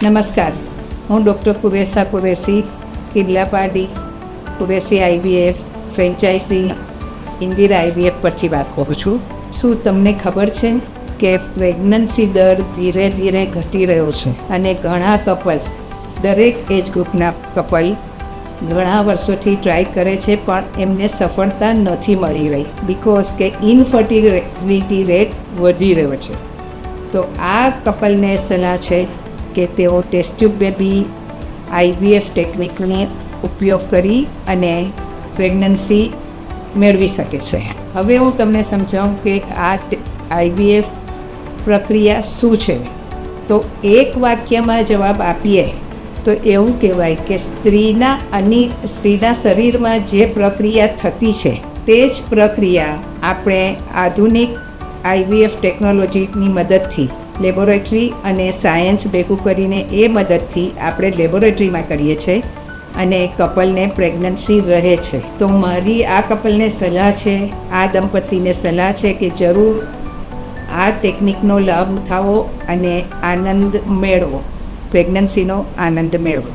નમસ્કાર, હું ડૉક્ટર કુરેશા કુરેશી, કિલ્લાપાડી Qureshi IVF franchise Indira IVF પરથી વાત કરું છું. શું તમને ખબર છે કે પ્રેગ્નન્સી દર ધીરે ધીરે ઘટી રહ્યો છે અને ઘણા કપલ, દરેક એજ ગ્રુપના કપલ ઘણા વર્ષોથી ટ્રાય કરે છે પણ એમને સફળતા નથી મળી રહી બિકોઝ કે ઇનફર્ટિલિટી રેટ વધી રહ્યો છે. તો આ કપલને સલાહ છે કે તેઓ ટેસ્ટ ટ્યુબ બેબી IVF ટેકનિકનો ઉપયોગ કરી અને પ્રેગ્નન્સી મેળવી શકે છે. હવે હું તમને સમજાવું કે આ IVF પ્રક્રિયા શું છે. તો એક વાક્યમાં જવાબ આપીએ તો એવું કહેવાય કે સ્ત્રીના શરીરમાં જે પ્રક્રિયા થતી છે તે જ પ્રક્રિયા આપણે આધુનિક IVF ટેકનોલોજીની મદદથી લેબોરેટરી અને સાયન્સ ભેગું કરીને એ મદદથી આપણે લેબોરેટરીમાં કરીએ છીએ અને કપલને પ્રેગ્નન્સી રહે છે. તો મારી આ કપલને સલાહ છે, આ દંપતીને સલાહ છે કે જરૂર આ ટેકનિકનો લાભ ઉઠાવો અને આનંદ મેળવો, પ્રેગ્નન્સીનો આનંદ મેળવો.